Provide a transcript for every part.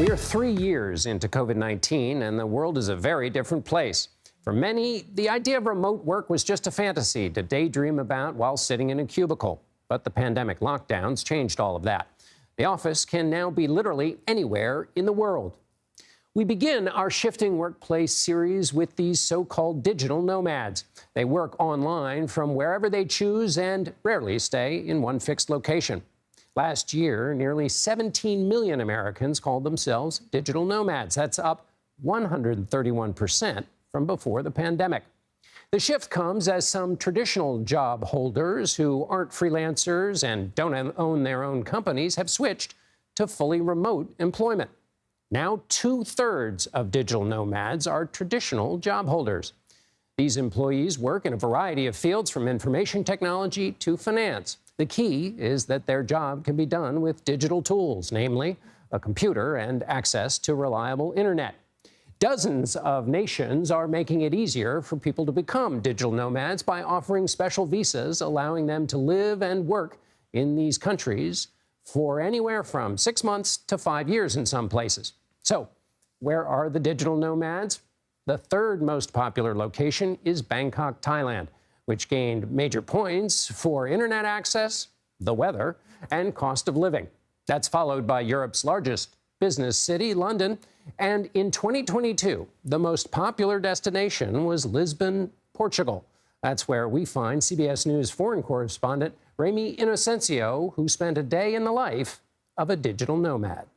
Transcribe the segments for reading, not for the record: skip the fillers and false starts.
We are 3 years into COVID-19, and the world is a very different place. For many, the idea of remote work was just a fantasy to daydream about while sitting in a cubicle. But the pandemic lockdowns changed all of that. The office can now be literally anywhere in the world. We begin our Shifting Workplace series with these so-called digital nomads. They work online from wherever they choose and rarely stay in one fixed location. Last year, nearly 17 million Americans called themselves digital nomads. That's up 131% from before the pandemic. The shift comes as some traditional job holders who aren't freelancers and don't own their own companies have switched to fully remote employment. Now, 2/3 of digital nomads are traditional job holders. These employees work in a variety of fields, from information technology to finance. The key is that their job can be done with digital tools, namely a computer and access to reliable internet. Dozens of nations are making it easier for people to become digital nomads by offering special visas, allowing them to live and work in these countries for anywhere from 6 months to 5 years in some places. So, where are the digital nomads? The third most popular location is Bangkok, Thailand, which gained major points for internet access, the weather, and cost of living. That's followed by Europe's largest business city, London. And in 2022, the most popular destination was Lisbon, Portugal. That's where we find CBS News foreign correspondent Ramy Inocencio, who spent a day in the life of a digital nomad.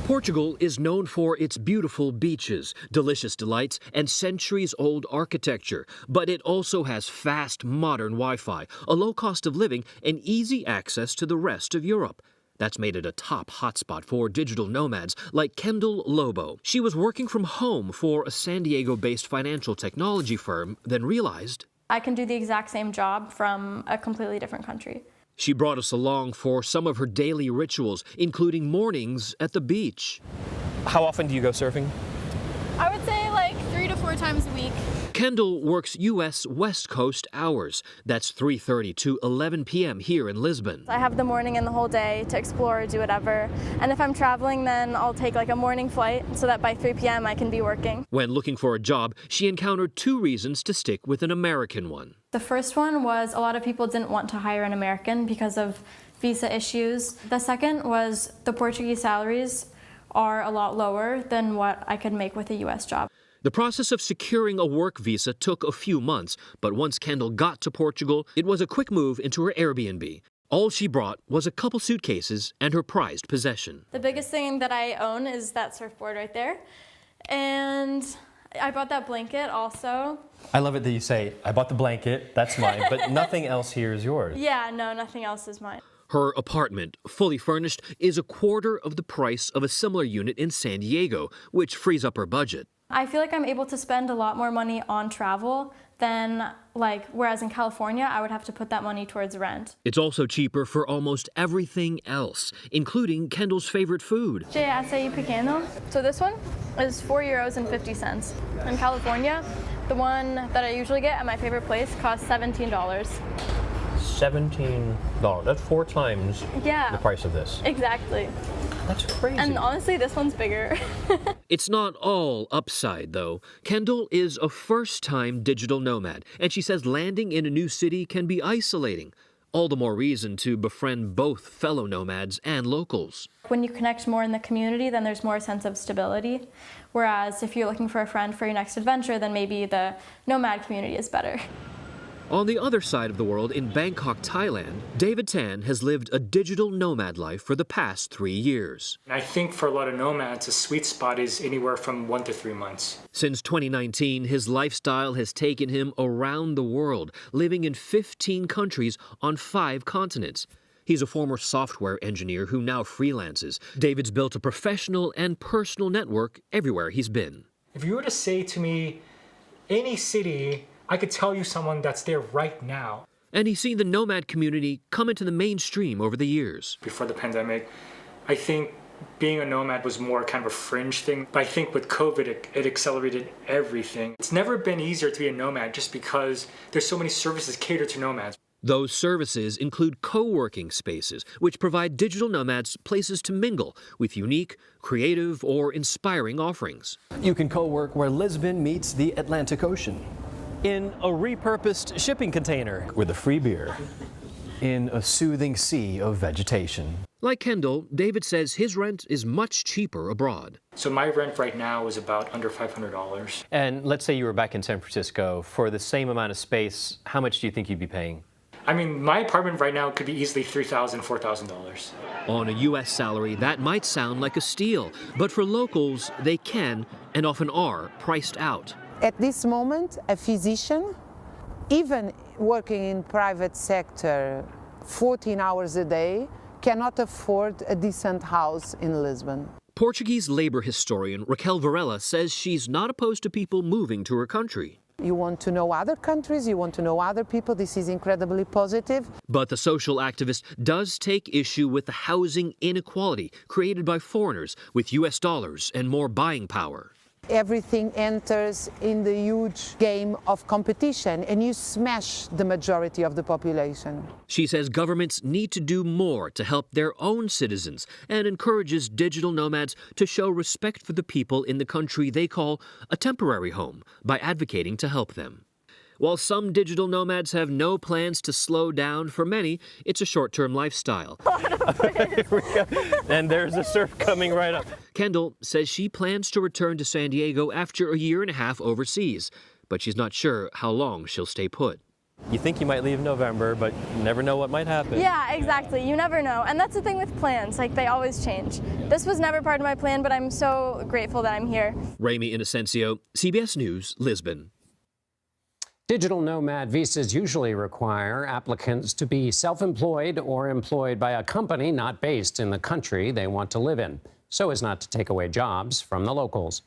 Portugal is known for its beautiful beaches, delicious delights, and centuries-old architecture. But it also has fast, modern Wi-Fi, a low cost of living, and easy access to the rest of Europe. That's made it a top hotspot for digital nomads like Kendall Lobo. She was working from home for a San Diego-based financial technology firm, then realized I can do the exact same job from a completely different country. She brought us along for some of her daily rituals, including mornings at the beach. How often do you go surfing? I would say like 3 to 4 times a week. Kendall works U.S. West Coast hours. That's 3:30 to 11 p.m. here in Lisbon. I have the morning and the whole day to explore, do whatever. And if I'm traveling, then I'll take like a morning flight so that by 3 p.m. I can be working. When looking for a job, she encountered 2 reasons to stick with an American one. The first one was a lot of people didn't want to hire an American because of visa issues. The second was the Portuguese salaries are a lot lower than what I could make with a U.S. job. The process of securing a work visa took a few months, but once Kendall got to Portugal, it was a quick move into her Airbnb. All she brought was a couple suitcases and her prized possession. The biggest thing that I own is that surfboard right there. And I bought that blanket also. I love it that you say, I bought the blanket, that's mine, but nothing else here is yours. Yeah, no, nothing else is mine. Her apartment, fully furnished, is a quarter of the price of a similar unit in San Diego, which frees up her budget. I feel like I'm able to spend a lot more money on travel than whereas in California, I would have to put that money towards rent. It's also cheaper for almost everything else, including Kendall's favorite food. Açaí pequeno. So this one is €4.50. In California, the one that I usually get at my favorite place costs $17. $17. That's 4 times the price of this. Exactly. That's crazy. And honestly, this one's bigger. It's not all upside, though. Kendall is a first-time digital nomad, and she says landing in a new city can be isolating. All the more reason to befriend both fellow nomads and locals. When you connect more in the community, then there's more sense of stability. Whereas if you're looking for a friend for your next adventure, then maybe the nomad community is better. On the other side of the world, in Bangkok, Thailand, David Tan has lived a digital nomad life for the past 3 years. I think for a lot of nomads, the sweet spot is anywhere from 1 to 3 months. Since 2019, his lifestyle has taken him around the world, living in 15 countries on 5 continents. He's a former software engineer who now freelances. David's built a professional and personal network everywhere he's been. If you were to say to me, any city, I could tell you someone that's there right now. And he's seen the nomad community come into the mainstream over the years. Before the pandemic, I think being a nomad was more kind of a fringe thing. But I think with COVID, it accelerated everything. It's never been easier to be a nomad just because there's so many services catered to nomads. Those services include co-working spaces, which provide digital nomads places to mingle with unique, creative, or inspiring offerings. You can co-work where Lisbon meets the Atlantic Ocean, in a repurposed shipping container with a free beer, in a soothing sea of vegetation. Like Kendall, David says his rent is much cheaper abroad. So my rent right now is about under $500. And let's say you were back in San Francisco. For the same amount of space, how much do you think you'd be paying? I mean, my apartment right now could be easily $3,000, $4,000. On a U.S. salary, that might sound like a steal, but for locals, they can and often are priced out. At this moment, a physician, even working in private sector 14 hours a day, cannot afford a decent house in Lisbon. Portuguese labor historian Raquel Varela says she's not opposed to people moving to her country. You want to know other countries, you want to know other people, this is incredibly positive. But the social activist does take issue with the housing inequality created by foreigners with U.S. dollars and more buying power. Everything enters in the huge game of competition and you smash the majority of the population. She says governments need to do more to help their own citizens and encourages digital nomads to show respect for the people in the country they call a temporary home by advocating to help them. While some digital nomads have no plans to slow down, for many, it's a short-term lifestyle. Here we go. And there's a surf coming right up. Kendall says she plans to return to San Diego after a year and a half overseas, but she's not sure how long she'll stay put. You think you might leave in November, but you never know what might happen. Yeah, exactly. You never know. And that's the thing with plans, like they always change. This was never part of my plan, but I'm so grateful that I'm here. Ramy Inocencio, CBS News, Lisbon. Digital nomad visas usually require applicants to be self-employed or employed by a company not based in the country they want to live in, so as not to take away jobs from the locals.